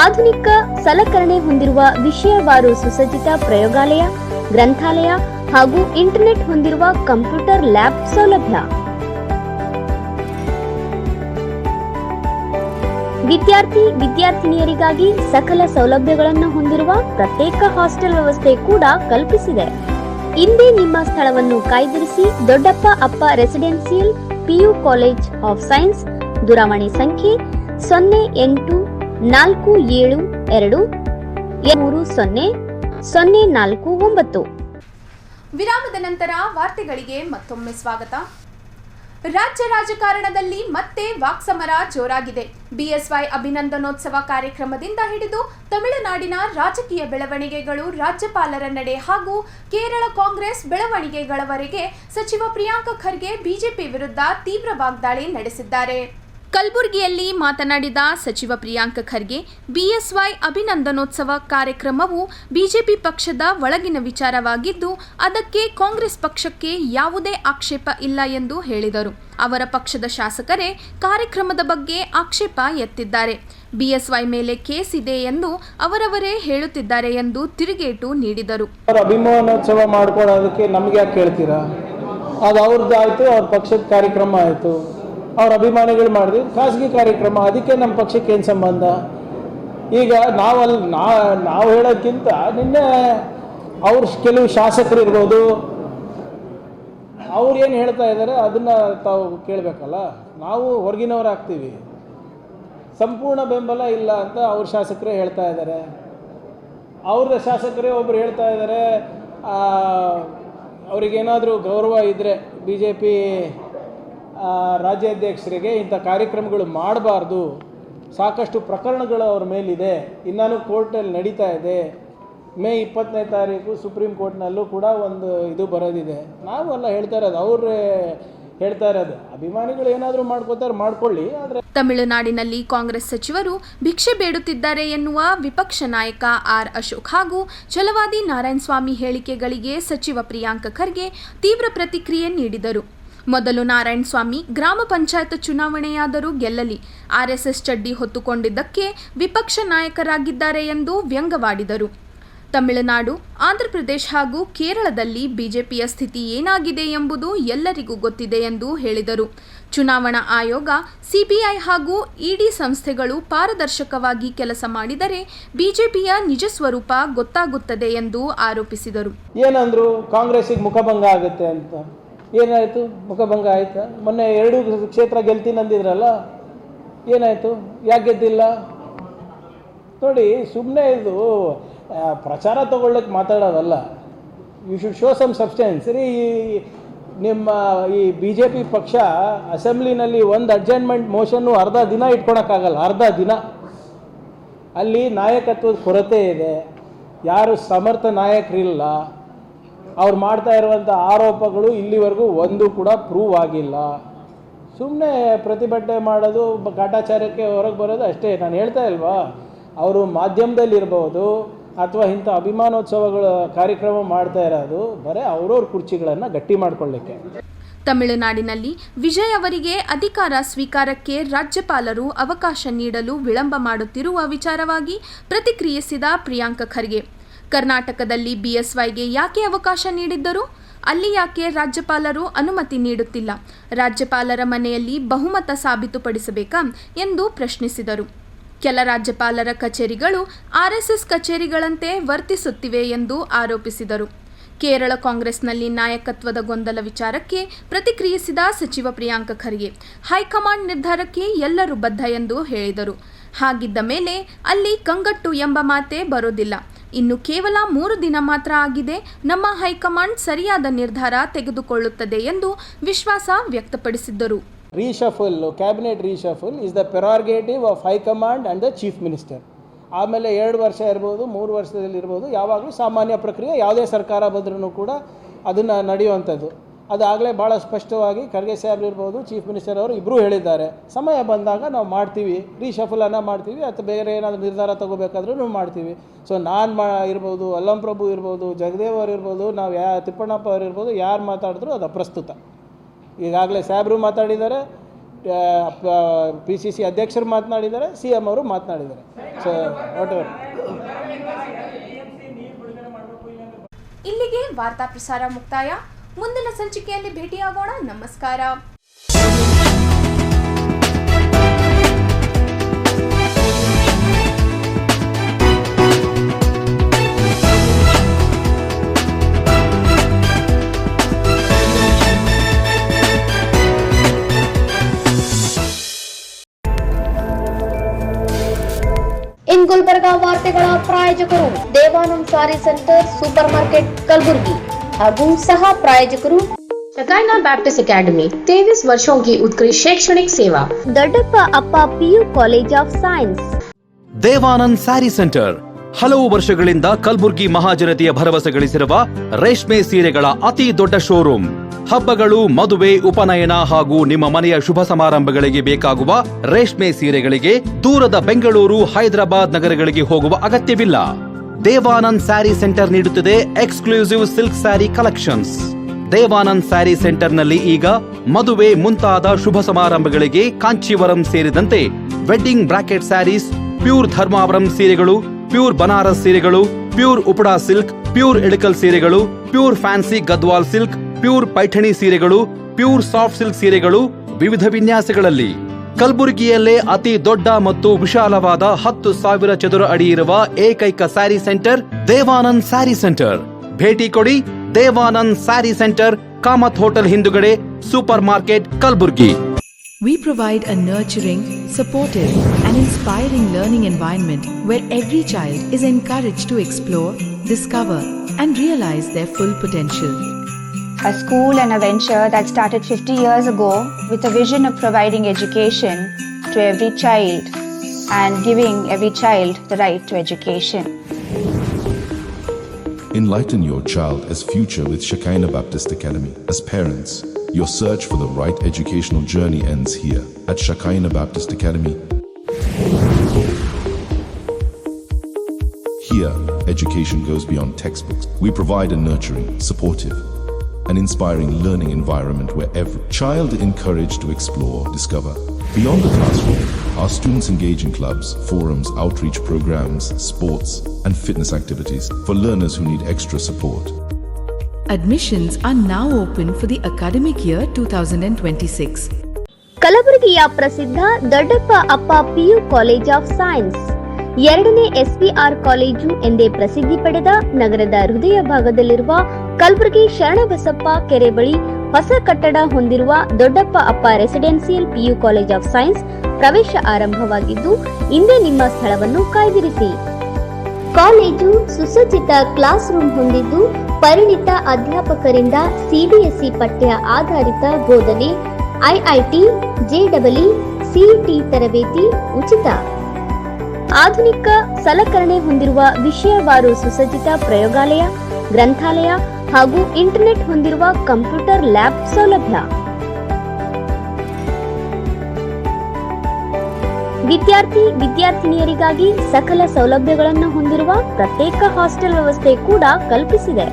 ಆಧುನಿಕ ಸಲಕರಣೆ ಹೊಂದಿರುವ ವಿಷಯವಾರು ಸುಸಜ್ಜಿತ ಪ್ರಯೋಗಾಲಯ, ಗ್ರಂಥಾಲಯ ಹಾಗೂ ಇಂಟರ್ನೆಟ್ ಹೊಂದಿರುವ ಕಂಪ್ಯೂಟರ್ ಲ್ಯಾಬ್ ಸೌಲಭ್ಯ. ವಿದ್ಯಾರ್ಥಿನಿಯರಿಗಾಗಿ ಸಕಲ ಸೌಲಭ್ಯಗಳನ್ನು ಹೊಂದಿರುವ ಪ್ರತ್ಯೇಕ ಹಾಸ್ಟೆಲ್ ವ್ಯವಸ್ಥೆ ಕೂಡ ಕಲ್ಪಿಸಿದೆ. ಇಂದೇ ನಿಮ್ಮ ಸ್ಥಳವನ್ನು ಕಾಯ್ದಿರಿಸಿ. ದೊಡ್ಡಪ್ಪ ಅಪ್ಪ residential PU college of science. ದೂರವಾಣಿ ಸಂಖ್ಯೆ 0842300449. ವಿರಾಮದ ನಂತರ ವಾರ್ತೆಗಳಿಗೆ ಮತ್ತೊಮ್ಮೆ ಸ್ವಾಗತ. ರಾಜ್ಯ ರಾಜಕಾರಣದಲ್ಲಿ ಮತ್ತೆ ವಾಕ್ಸಮರ ಜೋರಾಗಿದೆ. BSY ಅಭಿನಂದನೋತ್ಸವ ಕಾರ್ಯಕ್ರಮದಿಂದ ಹಿಡಿದು ತಮಿಳುನಾಡಿನ ರಾಜಕೀಯ ಬೆಳವಣಿಗೆಗಳು, ರಾಜ್ಯಪಾಲರ ನಡೆ ಹಾಗೂ ಕೇರಳ ಕಾಂಗ್ರೆಸ್ ಬೆಳವಣಿಗೆಗಳವರೆಗೆ ಸಚಿವ ಪ್ರಿಯಾಂಕ್ ಖರ್ಗೆ ಬಿಜೆಪಿ ವಿರುದ್ಧ ತೀವ್ರ ವಾಗ್ದಾಳಿ ನಡೆಸಿದ್ದಾರೆ. ಕಲಬುರಗಿಯಲ್ಲಿ ಮಾತನಾಡಿದ ಸಚಿವ ಪ್ರಿಯಾಂಕ್ ಖರ್ಗೆ, BSY ಅಭಿನಂದನೋತ್ಸವ ಕಾರ್ಯಕ್ರಮವು ಬಿಜೆಪಿ ಪಕ್ಷದ ಒಳಗಿನ ವಿಚಾರವಾಗಿದ್ದು, ಅದಕ್ಕೆ ಕಾಂಗ್ರೆಸ್ ಪಕ್ಷಕ್ಕೆ ಯಾವುದೇ ಆಕ್ಷೇಪ ಇಲ್ಲ ಎಂದು ಹೇಳಿದರು. ಅವರ ಪಕ್ಷದ ಶಾಸಕರೇ ಕಾರ್ಯಕ್ರಮದ ಬಗ್ಗೆ ಆಕ್ಷೇಪ ಎತ್ತಿದ್ದಾರೆ. BSY ಮೇಲೆ ಕೇಸ್ ಇದೆ ಎಂದು ಅವರವರೇ ಹೇಳುತ್ತಿದ್ದಾರೆ ಎಂದು ತಿರುಗೇಟು ನೀಡಿದರು. ಅಭಿನಂದನೋತ್ಸವ ಮಾಡ್ಕೊಳ್ಳೋದಕ್ಕೆ ನಮ್ಗೆ ಯಾಕೆ ಕೇಳ್ತೀರಾ? ಅದು ಅವ್ರದ್ದು ಆಯಿತು, ಅವ್ರ ಪಕ್ಷದ ಕಾರ್ಯಕ್ರಮ ಆಯಿತು, ಅವ್ರ ಅಭಿಮಾನಿಗಳು ಮಾಡಿದ್ವಿ, ಖಾಸಗಿ ಕಾರ್ಯಕ್ರಮ, ಅದಕ್ಕೆ ನಮ್ಮ ಪಕ್ಷಕ್ಕೆ ಏನು ಸಂಬಂಧ? ಈಗ ನಾವು ಹೇಳೋಕ್ಕಿಂತ ನಿನ್ನೆ ಅವ್ರ ಕೆಲವು ಶಾಸಕರು ಇರ್ಬೋದು, ಅವ್ರು ಏನು ಹೇಳ್ತಾ ಇದ್ದಾರೆ ಅದನ್ನು ತಾವು ಕೇಳಬೇಕಲ್ಲ. ನಾವು ಹೊರಗಿನವರಾಗ್ತೀವಿ, ಸಂಪೂರ್ಣ ಬೆಂಬಲ ಇಲ್ಲ ಅಂತ ಅವ್ರ ಶಾಸಕರೇ ಹೇಳ್ತಾ ಇದ್ದಾರೆ. ಅವ್ರ ಶಾಸಕರೇ ಒಬ್ಬರು ಹೇಳ್ತಾ ಇದ್ದಾರೆ, ಅವರಿಗೇನಾದರೂ ಗೌರವ ಇದ್ದರೆ BJP ರಾಜ್ಯಾಧ್ಯಕ್ಷರಿಗೆ ಇಂಥ ಕಾರ್ಯಕ್ರಮಗಳು ಮಾಡಬಾರ್ದು, ಸಾಕಷ್ಟು ಪ್ರಕರಣಗಳು ಅವ್ರ ಮೇಲಿದೆ, ಇನ್ನೂ ಕೋರ್ಟಲ್ಲಿ ನಡೀತಾ ಇದೆ. ಮೇ 20ನೇ ತಾರೀಕು ಸುಪ್ರೀಂ ಕೋರ್ಟ್ನಲ್ಲೂ ಕೂಡ ಒಂದು ಇದು ಬರೋದಿದೆ. ನಾವೆಲ್ಲ ಹೇಳ್ತಾ ಇರೋದು, ಅವರೇ ಹೇಳ್ತಾ ಇರೋದು, ಅಭಿಮಾನಿಗಳು ಏನಾದರೂ ಮಾಡ್ಕೋತಾರೆ ಮಾಡ್ಕೊಳ್ಳಿ. ಆದರೆ ತಮಿಳುನಾಡಿನಲ್ಲಿ ಕಾಂಗ್ರೆಸ್ ಸಚಿವರು ಭಿಕ್ಷೆ ಬೇಡುತ್ತಿದ್ದಾರೆ ಎನ್ನುವ ವಿಪಕ್ಷ ನಾಯಕ ಆರ್ ಅಶೋಕ್ ಹಾಗೂ ಛಲವಾದಿ ನಾರಾಯಣಸ್ವಾಮಿ ಹೇಳಿಕೆಗಳಿಗೆ ಸಚಿವ ಪ್ರಿಯಾಂಕ ಖರ್ಗೆ ತೀವ್ರ ಪ್ರತಿಕ್ರಿಯೆ ನೀಡಿದರು. ಮೊದಲು ನಾರಾಯಣಸ್ವಾಮಿ ಗ್ರಾಮ ಪಂಚಾಯತ್ ಚುನಾವಣೆಯಾದರೂ ಗೆಲ್ಲಲಿ, ಆರ್ಎಸ್ಎಸ್ ಚಡ್ಡಿ ಹೊತ್ತುಕೊಂಡಿದ್ದಕ್ಕೆ ವಿಪಕ್ಷ ನಾಯಕರಾಗಿದ್ದಾರೆ ಎಂದು ವ್ಯಂಗ್ಯವಾಡಿದರು. ತಮಿಳುನಾಡು, ಆಂಧ್ರಪ್ರದೇಶ ಹಾಗೂ ಕೇರಳದಲ್ಲಿ ಬಿಜೆಪಿಯ ಸ್ಥಿತಿ ಏನಾಗಿದೆ ಎಂಬುದು ಎಲ್ಲರಿಗೂ ಗೊತ್ತಿದೆ ಎಂದು ಹೇಳಿದರು. ಚುನಾವಣಾ ಆಯೋಗ, ಸಿಬಿಐ ಹಾಗೂ ಇಡಿ ಸಂಸ್ಥೆಗಳು ಪಾರದರ್ಶಕವಾಗಿ ಕೆಲಸ ಮಾಡಿದರೆ ಬಿಜೆಪಿಯ ನಿಜ ಸ್ವರೂಪ ಗೊತ್ತಾಗುತ್ತದೆ ಎಂದು ಆರೋಪಿಸಿದರು. ಏನಂದ್ರು, ಕಾಂಗ್ರೆಸ್ಸಿಗೆ ಮುಖಭಂಗ ಆಗುತ್ತೆ ಅಂತ. ಏನಾಯಿತು? ಮುಖಭಂಗ ಆಯ್ತಾ? ಮೊನ್ನೆ 2 ಕ್ಷೇತ್ರ ಗೆಲ್ತೀನಿ ಅಂದಿದ್ರಲ್ಲ, ಏನಾಯಿತು? ಯಾಕೆ ಗೆದ್ದಿಲ್ಲ? ನೋಡಿ, ಸುಮ್ಮನೆ ಇದು ಪ್ರಚಾರ ತಗೊಳ್ಳಕ್ಕೆ ಮಾತಾಡೋದಲ್ಲ. You should show some substance. ಸರಿ, ನಿಮ್ಮ ಈ BJP ಪಕ್ಷ ಅಸೆಂಬ್ಲಿನಲ್ಲಿ ಒಂದು ಅಡ್ಜರ್ನ್ಮೆಂಟ್ ಮೋಷನ್ನು ಅರ್ಧ ದಿನ ಇಟ್ಕೊಳಕ್ಕಾಗಲ್ಲ. ಅರ್ಧ ದಿನ ಅಲ್ಲಿ ನಾಯಕತ್ವದ ಕೊರತೆ ಇದೆ, ಯಾರು ಸಮರ್ಥ ನಾಯಕರಿಲ್ಲ. ಅವ್ರು ಮಾಡ್ತಾ ಇರುವಂಥ ಆರೋಪಗಳು ಇಲ್ಲಿವರೆಗೂ ಒಂದು ಕೂಡ ಪ್ರೂವ್ ಆಗಿಲ್ಲ. ಸುಮ್ಮನೆ ಪ್ರತಿಭಟನೆ ಮಾಡೋದು, ಕಾಟಾಚಾರಕ್ಕೆ ಹೊರಗೆ ಬರೋದು ಅಷ್ಟೇ. ನಾನು ಹೇಳ್ತಾ ಇಲ್ವಾ, ಅವರು ಮಾಧ್ಯಮದಲ್ಲಿರ್ಬೋದು ಅಥವಾ ಇಂಥ ಅಭಿಮಾನೋತ್ಸವಗಳ ಕಾರ್ಯಕ್ರಮ ಮಾಡ್ತಾ ಇರೋದು ಬರೀ ಅವ್ರವ್ರ ಕುರ್ಚಿಗಳನ್ನು ಗಟ್ಟಿ ಮಾಡ್ಕೊಳ್ಳಿಕ್ಕೆ. ತಮಿಳುನಾಡಿನಲ್ಲಿ ವಿಜಯ್ ಅವರಿಗೆ ಅಧಿಕಾರ ಸ್ವೀಕಾರಕ್ಕೆ ರಾಜ್ಯಪಾಲರು ಅವಕಾಶ ನೀಡಲು ವಿಳಂಬ ಮಾಡುತ್ತಿರುವ ವಿಚಾರವಾಗಿ ಪ್ರತಿಕ್ರಿಯಿಸಿದ ಪ್ರಿಯಾಂಕ ಖರ್ಗೆ, ಕರ್ನಾಟಕದಲ್ಲಿ ಬಿಎಸ್ವೈಗೆ ಯಾಕೆ ಅವಕಾಶ ನೀಡಿದ್ದರು? ಅಲ್ಲಿ ಯಾಕೆ ರಾಜ್ಯಪಾಲರು ಅನುಮತಿ ನೀಡುತ್ತಿಲ್ಲ? ರಾಜ್ಯಪಾಲರ ಮನೆಯಲ್ಲಿ ಬಹುಮತ ಸಾಬೀತುಪಡಿಸಬೇಕಾ ಎಂದು ಪ್ರಶ್ನಿಸಿದರು. ಕೆಲ ರಾಜ್ಯಪಾಲರ ಕಚೇರಿಗಳು ಆರ್ಎಸ್ಎಸ್ ಕಚೇರಿಗಳಂತೆ ವರ್ತಿಸುತ್ತಿವೆ ಎಂದು ಆರೋಪಿಸಿದರು. ಕೇರಳ ಕಾಂಗ್ರೆಸ್ನಲ್ಲಿ ನಾಯಕತ್ವದ ಗೊಂದಲ ವಿಚಾರಕ್ಕೆ ಪ್ರತಿಕ್ರಿಯಿಸಿದ ಸಚಿವ ಪ್ರಿಯಾಂಕ ಖರ್ಗೆ, ಹೈಕಮಾಂಡ್ ನಿರ್ಧಾರಕ್ಕೆ ಎಲ್ಲರೂ ಬದ್ಧ ಎಂದು ಹೇಳಿದರು. ಹಾಗಿದ್ದ ಮೇಲೆ ಅಲ್ಲಿ ಕಂಗಟ್ಟು ಎಂಬ ಮಾತೇ ಬರೋದಿಲ್ಲ. ಇನ್ನು ಕೇವಲ 3 ದಿನ ಮಾತ್ರ ಆಗಿದೆ, ನಮ್ಮ ಹೈಕಮಾಂಡ್ ಸರಿಯಾದ ನಿರ್ಧಾರ ತೆಗೆದುಕೊಳ್ಳುತ್ತದೆ ಎಂದು ವಿಶ್ವಾಸ ವ್ಯಕ್ತಪಡಿಸಿದ್ದರು. Reshuffle, cabinet reshuffle is the prerogative of high command and the chief minister. ಆಮೇಲೆ 2 ವರ್ಷ ಇರ್ಬೋದು, 3 ವರ್ಷದಲ್ಲಿರ್ಬೋದು, ಯಾವಾಗಲೂ ಸಾಮಾನ್ಯ ಪ್ರಕ್ರಿಯೆ. ಯಾವುದೇ ಸರ್ಕಾರ ಬಂದ್ರೂ ಕೂಡ ಅದನ್ನು ನಡೆಯುವಂಥದ್ದು. ಅದಾಗಲೇ ಭಾಳ ಸ್ಪಷ್ಟವಾಗಿ ಖರ್ಗೆ ಸಾಹೇಬ್ ಇರ್ಬೋದು, ಚೀಫ್ ಮಿನಿಸ್ಟರ್ ಅವರು ಇಬ್ಬರೂ ಹೇಳಿದ್ದಾರೆ. ಸಮಯ ಬಂದಾಗ ನಾವು ಮಾಡ್ತೀವಿ, ರೀಶಫಲನ್ನು ಮಾಡ್ತೀವಿ, ಅಥವಾ ಬೇರೆ ಏನಾದರೂ ನಿರ್ಧಾರ ತೊಗೋಬೇಕಾದ್ರೂ ನಾವು ಮಾಡ್ತೀವಿ. ಸೊ ನಾನು ಇರ್ಬೋದು, ಅಲ್ಲಂಪ್ರಭು ಇರ್ಬೋದು, ಜಗದೇವ್ ಅವರು ಇರ್ಬೋದು, ನಾವು ತಿಪ್ಪಣ್ಣಪ್ಪ ಅವರು ಇರ್ಬೋದು, ಯಾರು ಮಾತಾಡಿದ್ರು ಅದು ಅಪ್ರಸ್ತುತ. ಈಗಾಗಲೇ ಸಾಹೇಬರು ಮಾತಾಡಿದ್ದಾರೆ, PCC ಅಧ್ಯಕ್ಷರು ಮಾತನಾಡಿದ್ದಾರೆ, CM ಅವರು ಮಾತನಾಡಿದ್ದಾರೆ. So what ever. ಇಲ್ಲಿಗೆ ವಾರ್ತಾ ಪ್ರಸಾರ ಮುಕ್ತಾಯ. ಮುಂದಿನ ಸಂಚಿಕೆಯಲ್ಲಿ ಭೇಟಿಯಾಗೋಣ. ನಮಸ್ಕಾರ. ಇನ್ ಗುಲ್ಬರ್ಗಾ ವಾರ್ತೆಗಳ ಪ್ರಾಯೋಜಕರು ದೇವಾನಂದ್ ಸಾರಿ ಸೆಂಟರ್, ಸೂಪರ್ ಮಾರ್ಕೆಟ್ ಕಲಬುರ್ಗಿ ಹಾಗೂ ಸಹ ಪ್ರಾಯೋಜಕರು शकाइना बैप्टिस्ट एकेडमी 23 वर्षों की उत्कृष्ट शैक्षणिक सेवा, ದೊಡ್ಡಪ್ಪ ಅಪ್ಪ PU college of science. Devanand sari centre ಹಲವು ವರ್ಷಗಳಿಂದ ಕಲಬುರ್ಗಿ ಮಹಾಜನತೆಯ ಭರವಸೆ ಗಳಿಸಿರುವ ರೇಷ್ಮೆ ಸೀರೆಗಳ ಅತಿ ದೊಡ್ಡ ಶೋರೂಮ್. ಹಬ್ಬಗಳು, ಮದುವೆ, ಉಪನಯನ ಹಾಗೂ ನಿಮ್ಮ ಮನೆಯ ಶುಭ ಸಮಾರಂಭಗಳಿಗೆ ಬೇಕಾಗುವ ರೇಷ್ಮೆ ಸೀರೆಗಳಿಗೆ ದೂರದ ಬೆಂಗಳೂರು, ಹೈದರಾಬಾದ್ ನಗರಗಳಿಗೆ ಹೋಗುವ ಅಗತ್ಯವಿಲ್ಲ. ದೇವಾನಂದ್ ಸ್ಯಾರಿ ಸೆಂಟರ್ ನೀಡುತ್ತಿದೆ exclusive silk sari collections. Devanand sari ಸೆಂಟರ್ನಲ್ಲಿ ಈಗ ಮದುವೆ ಮುಂತಾದ ಶುಭ ಸಮಾರಂಭಗಳಿಗೆ ಕಾಂಚೀವರಂ ಸೇರಿದಂತೆ wedding brocade saris, pure Dharmavaram ಸೀರೆಗಳು, ಪ್ಯೂರ್ ಬನಾರಸ್ ಸೀರೆಗಳು, pure Uppada silk, pure Ilkal ಸೀರೆಗಳು, pure fancy Gadwal silk, pure Paithani ಸೀರೆಗಳು, ಪ್ಯೂರ್ ಸಾಫ್ಟ್ ಸಿಲ್ಕ್ ಸೀರೆಗಳು ವಿವಿಧ ವಿನ್ಯಾಸಗಳಲ್ಲಿ. ಕಲಬುರಗಿಯಲ್ಲೇ ಅತಿ ದೊಡ್ಡ ಮತ್ತು ವಿಶಾಲವಾದ 10,000 ಚದುರ ಅಡಿ ಇರುವ ಏಕೈಕ ಸ್ಯಾರಿ ಸೆಂಟರ್ ದೇವಾನಂದ್ ಸ್ಯಾರಿ ಸೆಂಟರ್. ಭೇಟಿ ಕೊಡಿ. ದೇವಾನಂದ್ ಸ್ಯಾರಿ ಸೆಂಟರ್, ಕಾಮತ್ ಹೋಟೆಲ್ ಹಿಂದುಗಡೆ, supermarket, Kalaburagi. We provide a nurturing, supportive, and inspiring learning environment where every child is encouraged to explore, discover, and realize their full potential. A school and a venture that started 50 years ago with a vision of providing education to every child and giving every child the right to education. Enlighten your child as future with Shekinah Baptist Academy. As parents, your search for the right educational journey ends here at Shekinah Baptist Academy. Here, education goes beyond textbooks. We provide a nurturing, supportive, and inspiring learning environment where every child is encouraged to explore, discover. Beyond the classroom, our students engage in clubs, forums, outreach programs, sports, and fitness activities for learners who need extra support. Admissions are now open for the academic year 2026. ಕಲಬುರಗಿಯ ಪ್ರಸಿದ್ಧ ದೊಡ್ಡಪ್ಪ ಅಪ್ಪ PU college of science, ಎರಡನೇ SPR college ಎಂದೇ ಪ್ರಸಿದ್ಧಿ ಪಡೆದ ನಗರದ ಹೃದಯ ಭಾಗದಲ್ಲಿರುವ ಕಲಬುರಗಿ ಶರಣಬಸಪ್ಪ ಕೆರೆ ಬಳಿ ಹೊಸ ಕಟ್ಟಡ ಹೊಂದಿರುವ ದೊಡ್ಡಪ್ಪ ಅಪ್ಪ residential PU college of science ಪ್ರವೇಶ ಆರಂಭವಾಗಿದ್ದು, ಇಂದೇ ನಿಮ್ಮ ಸ್ಥಳವನ್ನು ಕಾಯ್ದಿರಿಸಿ. ಕಾಲೇಜು ಸುಸಜ್ಜಿತ ಕ್ಲಾಸ್ ರೂಮ್ ಹೊಂದಿದ್ದು, ಪರಿಣಿತ ಅಧ್ಯಾಪಕರಿಂದ CBSE ಪಠ್ಯ ಆಧಾರಿತ ಬೋಧನೆ, IIT, JEE, CET ತರಬೇತಿ ಉಚಿತ. ಆಧುನಿಕ ಸಲಕರಣೆ ಹೊಂದಿರುವ ವಿಷಯವಾರು ಸುಸಜ್ಜಿತ ಪ್ರಯೋಗಾಲಯ, ಗ್ರಂಥಾಲಯ ಹಾಗೂ ಇಂಟರ್ನೆಟ್ ಹೊಂದಿರುವ ಕಂಪ್ಯೂಟರ್ ಲ್ಯಾಬ್ ಸೌಲಭ್ಯ. ವಿದ್ಯಾರ್ಥಿನಿಯರಿಗಾಗಿ ಸಕಲ ಸೌಲಭ್ಯಗಳನ್ನು ಹೊಂದಿರುವ ಪ್ರತ್ಯೇಕ ಹಾಸ್ಟೆಲ್ ವ್ಯವಸ್ಥೆ ಕೂಡ ಕಲ್ಪಿಸಿದೆ.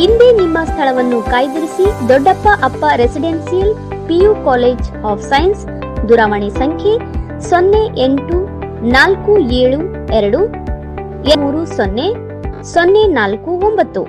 ಇಂದೇ ನಿಮ್ಮ ಸ್ಥಳವನ್ನು ಕಾಯ್ದಿರಿಸಿ. ದೊಡ್ಡಪ್ಪ ಅಪ್ಪ residential PU college of science. ದೂರವಾಣಿ ಸಂಖ್ಯೆ 0847230049.